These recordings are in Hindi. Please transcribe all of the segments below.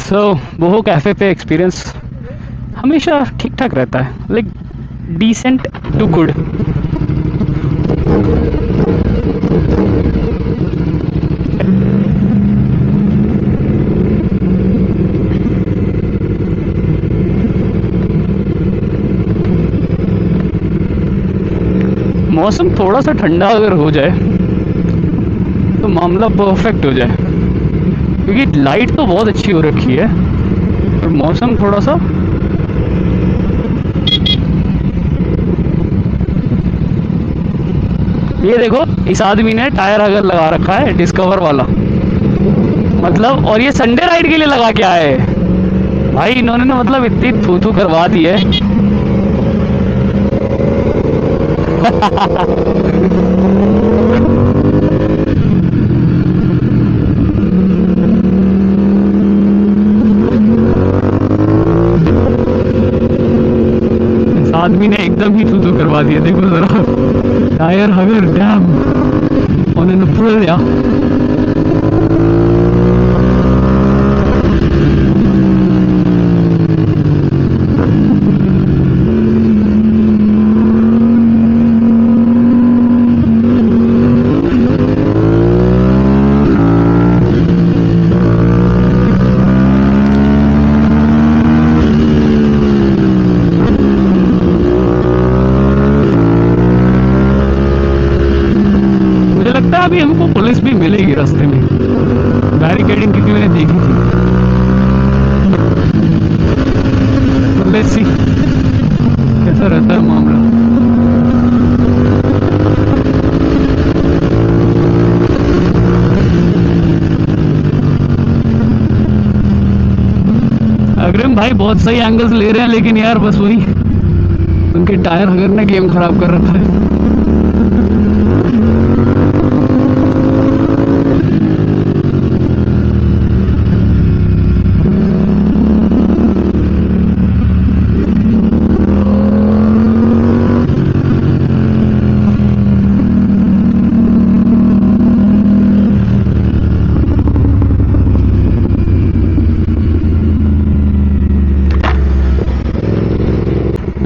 सो बोहो कैफ़े पे एक्सपीरियंस हमेशा ठीक ठाक रहता है, लाइक डिसेंट टू गुड। मौसम थोड़ा सा ठंडा अगर हो जाए तो मामला परफेक्ट हो जाए, क्योंकि लाइट तो बहुत अच्छी हो रखी है और मौसम थोड़ा सा ये देखो, इस आदमी ने टायर अगर लगा रखा है डिस्कवर वाला, मतलब, और ये संडे राइड के लिए लगा के आए हैं भाई। इन्होंने ना मतलब इतनी थू थू करवा दी है। इस आदमी ने एकदम ही थू थू करवा दिया, देखो जरा, टायर अगर डैम उन्होंने फुल दिया। अभी हमको पुलिस भी मिलेगी रास्ते में, बैरिकेडिंग क्योंकि मैंने देखी थी। लेट्स सी कैसा रहता है मामला। अग्रिम भाई बहुत सही एंगल्स ले रहे हैं, लेकिन यार बस वही उनके टायर अगर ने गेम खराब कर रखा है।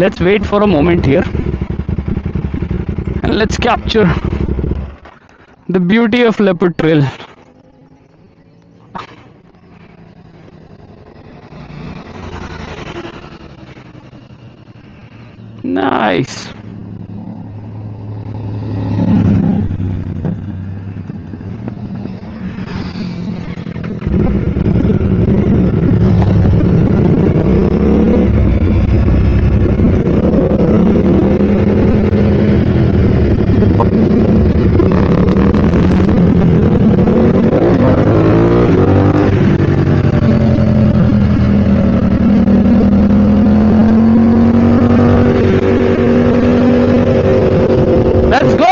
Let's wait for a moment here and let's capture the beauty of Leopard Trail. Nice. Let's go!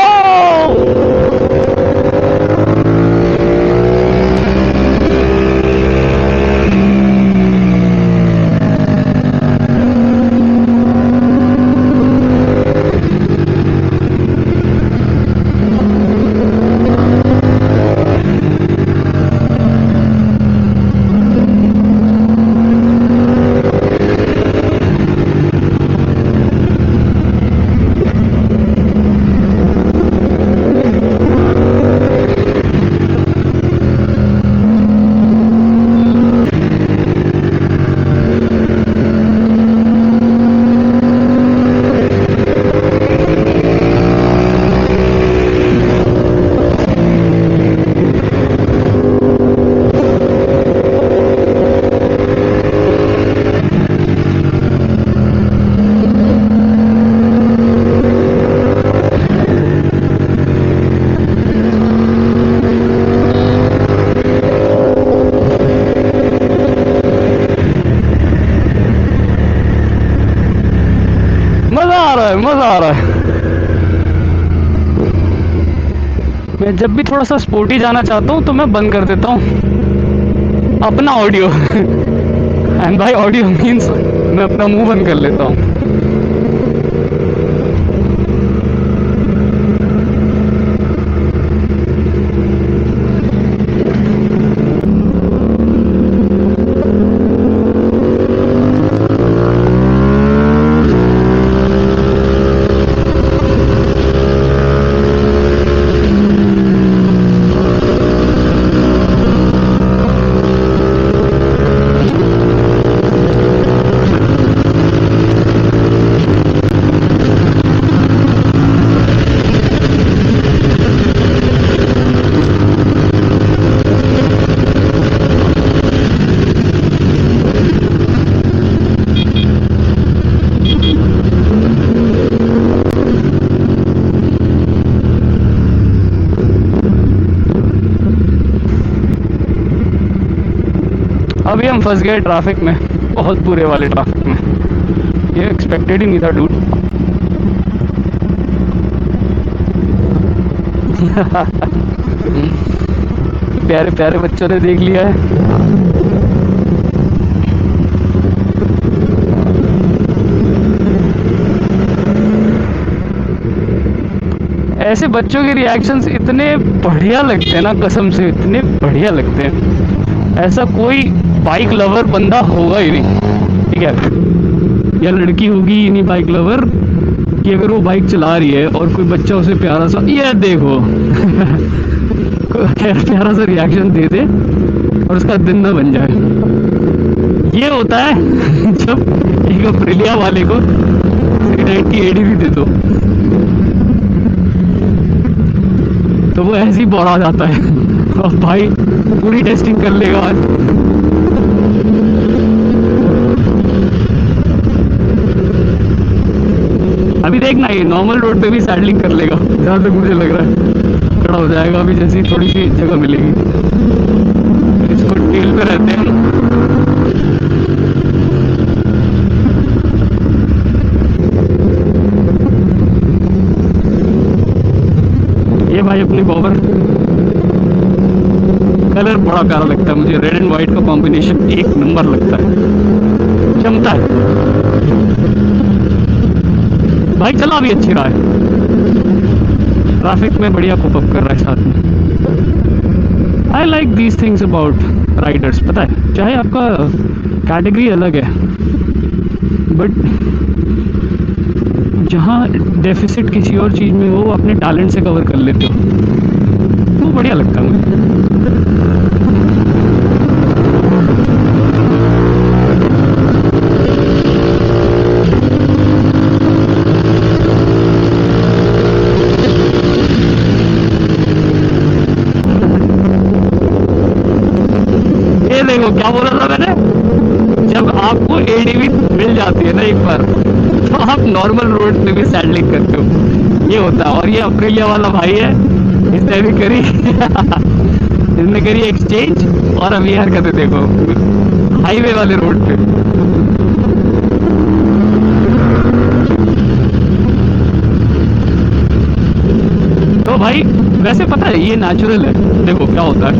मजा आ रहा है। मैं जब भी थोड़ा सा स्पोर्टी जाना चाहता हूँ तो मैं बंद कर देता हूँ अपना audio and by audio means मैं अपना मुंह बंद कर लेता हूँ। अभी हम फंस गए ट्रैफिक में, बहुत बुरे वाले ट्रैफिक में। ये एक्सपेक्टेड ही नहीं था डूड। प्यारे प्यारे बच्चों ने देख लिया है। ऐसे बच्चों के रिएक्शंस इतने बढ़िया लगते हैं ना, कसम से इतने बढ़िया लगते हैं। ऐसा कोई बाइक लवर बंदा होगा ही नहीं, ठीक है, या लड़की होगी ही नहीं बाइक लवर, कि अगर वो बाइक चला रही है और कोई बच्चा उसे प्यारा सा ये देखो प्यारा सा रिएक्शन दे दे और उसका दिन ना बन जाए। ये होता है जब एक अप्रिलिया वाले को 390 ADV दे दो तो वो ऐसे ही बौड़ा जाता है और भाई पूरी टेस्टिंग कर लेगा आज। अभी देखना ये नॉर्मल रोड पे भी सैडलिंग कर लेगा, जहाँ तक मुझे लग रहा है खड़ा हो जाएगा अभी जैसी थोड़ी सी जगह मिलेगी। इसको टेल पे रहते हैं। ये भाई अपनी बॉबर कलर बड़ा प्यारा लगता है मुझे, रेड एंड व्हाइट का कॉम्बिनेशन एक नंबर लगता है, जमता है। भाई चला भी अच्छी रहा है, ट्रैफिक में बढ़िया कोप अप कर रहा है साथ में। I like these things about Riders. पता है चाहे आपका कैटेगरी अलग है बट जहाँ डेफिसिट किसी और चीज़ में हो अपने टैलेंट से कवर कर लेते हो, वो बढ़िया लगता है मुझे। ये देखो क्या बोला था मैंने, जब आपको एडीवी मिल जाती है ना एक बार तो आप नॉर्मल रोड पे भी सैडलिंग करते हो, ये होता है। और ये अप्रिलिया वाला भाई है, इसने भी करी इसने करी एक्सचेंज और अभी हरकतें देखो हाईवे वाले रोड पे। तो भाई वैसे पता है ये नेचुरल है। देखो क्या होता है,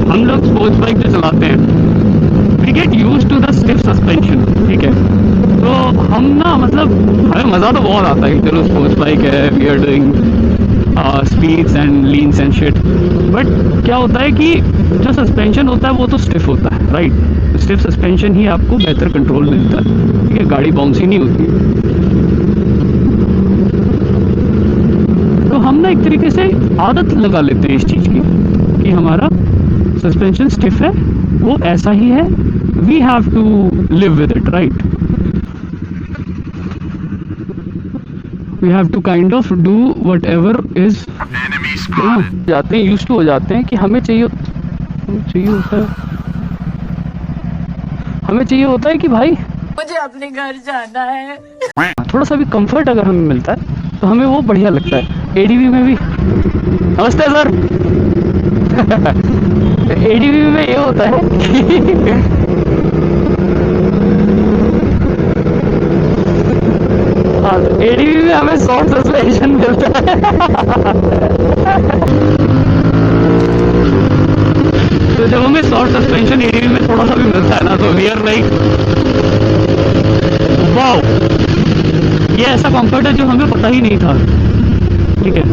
हम लोग स्पोर्ट्स बाइक जो चलाते हैं we get used to the stiff suspension, ठीक है। तो हम ना मतलब हमें मज़ा तो बहुत आता है कि चलो स्पोर्ट्स बाइक है, we are doing speeds and leans and shit, but क्या होता है कि जो सस्पेंशन होता है वो तो स्टिफ होता है, राइट। स्टिफ सस्पेंशन ही आपको बेहतर कंट्रोल मिलता है, ठीक है, गाड़ी बाउंसी नहीं होती। तो हम ना एक तरीके से आदत लगा लेते हैं इस चीज़ की कि हमारा सस्पेंशन स्टिफ है, वो ऐसा ही है, we have to live with it, right. We have to kind of do whatever is, जाते हैं यूज टू हो जाते हैं कि हमें चाहिए होता है कि भाई मुझे अपने घर जाना है। थोड़ा सा भी कंफर्ट अगर हमें मिलता है तो हमें वो बढ़िया लगता है। एडीवी में भी नमस्ते सर एडीवी में ये होता है एडीवी में हमें शॉर्ट सस्पेंशन मिलता है तो जब हमें शॉर्ट सस्पेंशन एडीवी में थोड़ा सा भी मिलता है ना तो वी आर लाइक वाओ, ये ऐसा कंफर्ट है जो हमें पता ही नहीं था, ठीक है।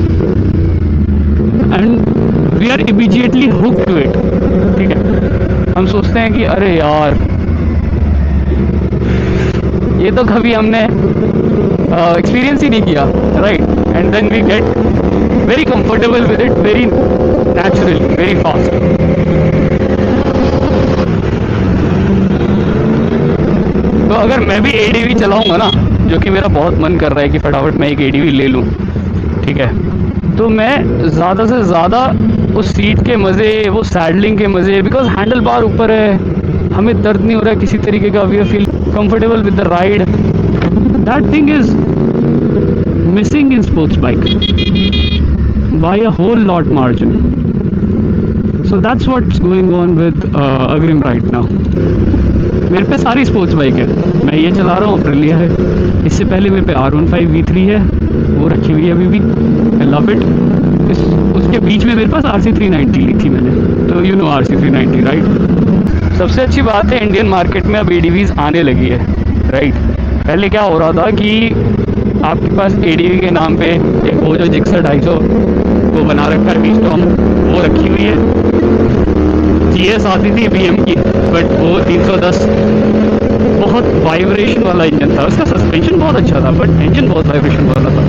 And we are immediately hook to it, ठीक है। हम सोचते हैं कि अरे यार ये तो कभी हमने एक्सपीरियंस ही नहीं किया, right. And then we get very comfortable with it, very naturally, very fast. तो अगर मैं भी एडीवी चलाऊंगा ना, जो कि मेरा बहुत मन कर रहा है कि फटाफट मैं एक एडीवी ले लूं, ठीक है, तो मैं ज़्यादा से ज़्यादा उस सीट के मज़े, वो सैडलिंग के मज़े, बिकॉज हैंडल बार ऊपर है, हमें दर्द नहीं हो रहा है किसी तरीके का, we are feel comfortable with the ride. That thing is missing in sports bike by a whole lot margin. So so that's what's going on with अग्रिम राइट नाउ। मेरे पे सारी स्पोर्ट्स बाइक है, मैं ये चला रहा हूँ, अप्रिलिया है। इससे पहले मेरे पे R15 V3 है, वो रखी हुई है अभी भी, आई लव इट। उसके बीच में मेरे पास RC390 ली थी मैंने, तो यू नो RC390 राइट। सबसे अच्छी बात है इंडियन मार्केट में अब ADVs आने लगी है राइट। पहले क्या हो रहा था कि आपके पास ADV के नाम पे एक वो जो जिक्सर 250 वो बना रखा है V-Storm, वो रखी हुई है। GS आती थी BM की, बट वो 310 बहुत वाइब्रेशन वाला इंजन था, उसका सस्पेंशन बहुत अच्छा था बट इंजन बहुत वाइब्रेशन वाला था।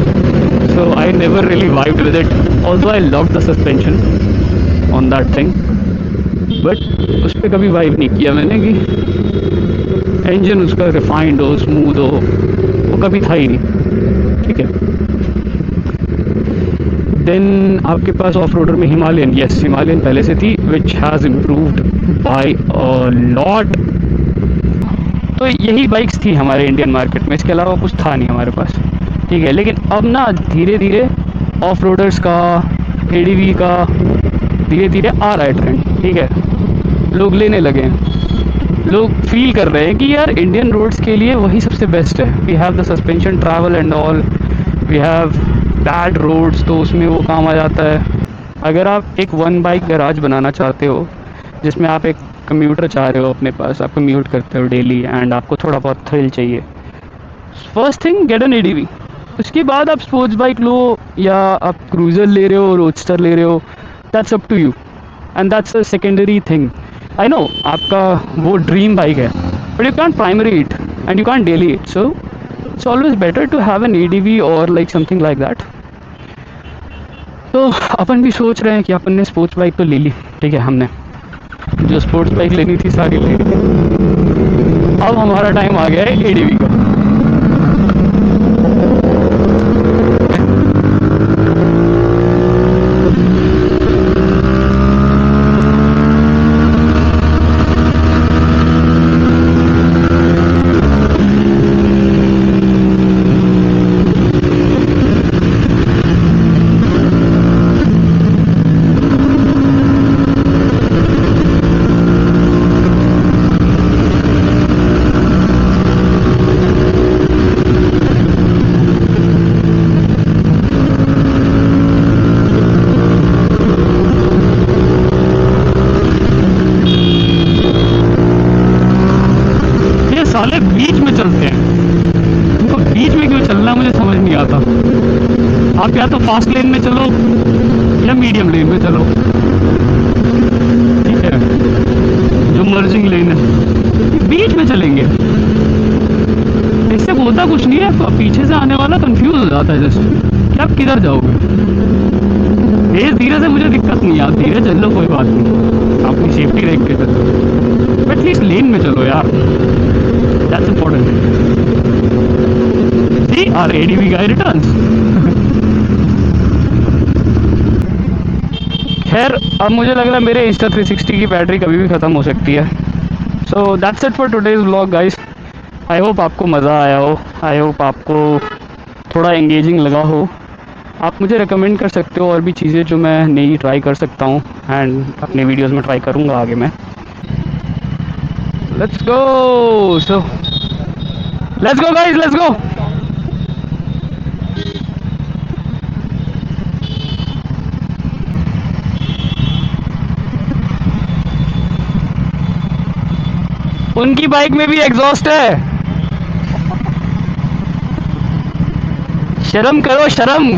So I never really vibed with it, also I love the suspension on that thing, but उस पर कभी वाइब नहीं किया मैंने कि इंजन उसका रिफाइंड हो, स्मूथ हो, वो कभी था ही नहीं। ठीक है। देन आपके पास ऑफ रोडर में हिमालयन, यस हिमालयन पहले से थी, which has improved by a lot. तो यही बाइक्स थी हमारे इंडियन मार्केट में, इसके अलावा कुछ था नहीं हमारे पास। ठीक है, लेकिन अब ना धीरे धीरे ऑफ रोडर्स का, ADV का धीरे धीरे आ रहा है ट्रेंड। ठीक है, लोग लेने लगे हैं, लोग फील कर रहे हैं कि यार इंडियन रोड्स के लिए वही सबसे बेस्ट है। We have the suspension travel and all, we have bad roads, तो उसमें वो काम आ जाता है। अगर आप एक वन बाइक गैराज बनाना चाहते हो जिसमें आप एक कम्यूटर चाह रहे हो अपने पास, आप कम्यूट करते हो डेली एंड आपको थोड़ा बहुत थ्रिल चाहिए, first thing get an ADV। उसके बाद आप स्पोर्ट्स बाइक लो या आप क्रूज़र ले रहे हो, रोडस्टर ले रहे हो, that's up to you and that's a secondary thing. I know आपका वो ड्रीम बाइक है, but you can't primary it and you can't daily it, so it's always better to have an ADV or like something like that. तो अपन भी सोच रहे हैं कि अपन ने स्पोर्ट्स बाइक तो ले ली, ठीक है, हमने जो स्पोर्ट्स बाइक लेनी थी सारी ले ली, अब हमारा टाइम आ गया है ADV का। साले बीच में चलते हैं, उनको बीच में क्यों चलना मुझे समझ नहीं आता। आप या तो फास्ट लेन में चलो या मीडियम लेन में चलो, ठीक है, जो मर्जिंग लेन है, बीच में चलेंगे। इससे होता कुछ नहीं है, पीछे से आने वाला कंफ्यूज हो जाता है जैसे कि आप किधर जाओगे। धीरे धीरे से मुझे दिक्कत नहीं आती, धीरे चल लो कोई बात नहीं, अपनी सेफ्टी देख के चलो, एटलीस्ट लेन में चलो यार, that's important. See, our ADV guy returns. खैर अब मुझे लग रहा है मेरे Insta360 की बैटरी कभी भी ख़त्म हो सकती है। So that's it for today's vlog guys. I hope आपको मज़ा आया हो, I hope आपको थोड़ा engaging लगा हो। आप मुझे recommend कर सकते हो और भी चीज़ें जो मैं नई ट्राई कर सकता हूँ एंड अपने वीडियोज़ में ट्राई करूँगा आगे मैं। Let's go. So let's go guys, let's go. उनकी बाइक में भी एग्जॉस्ट है, शर्म करो शर्म।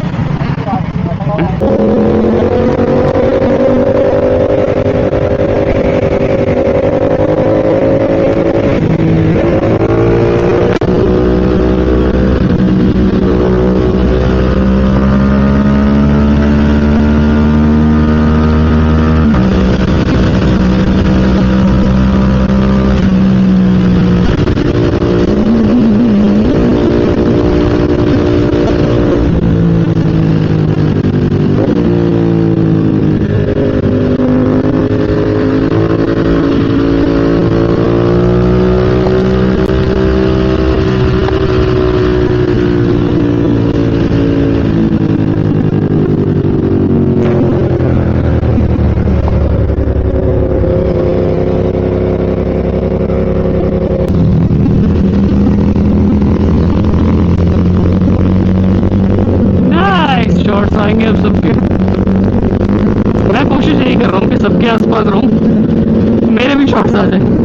सबके आसपास रहूं, मेरे भी शॉट्स आ जाए।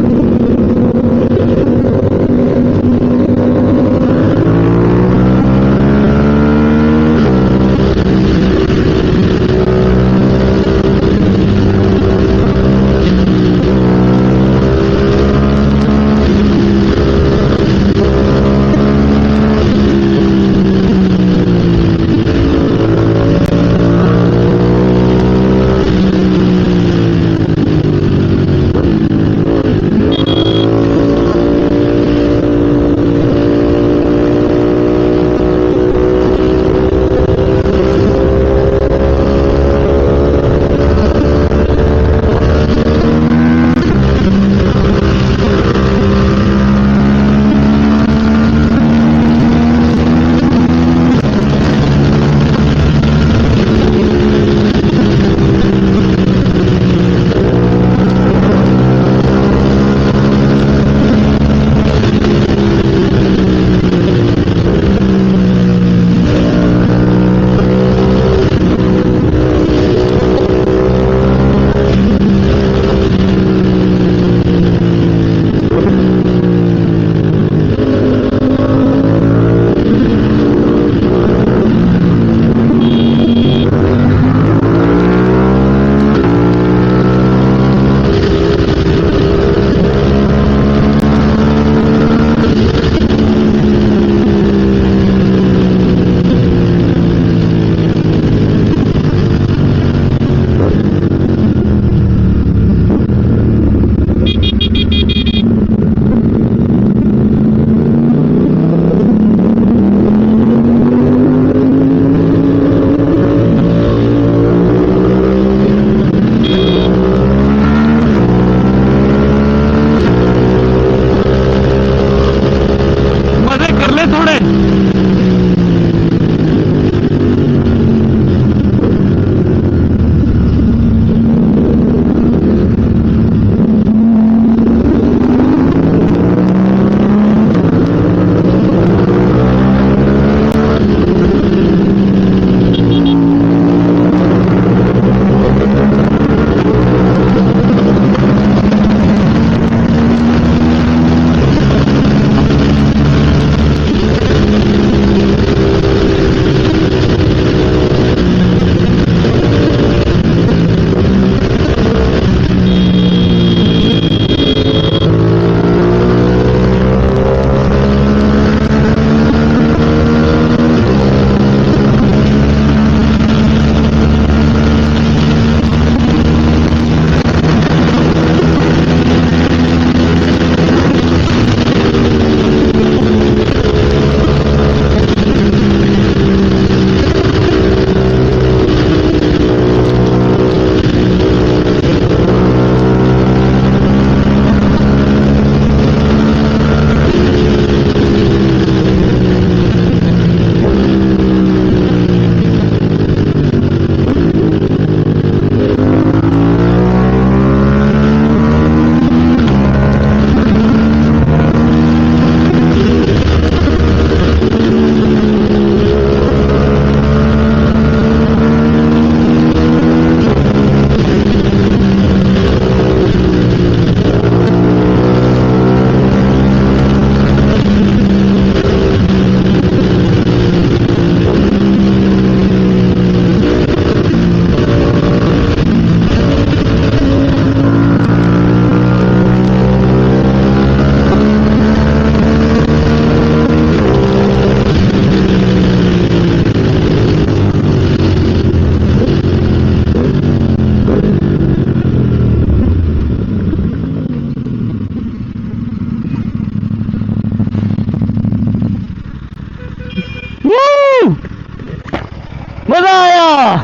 मजा आया।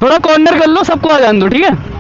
थोड़ा कॉर्नर कर लो, सबको आ जान दो, ठीक है।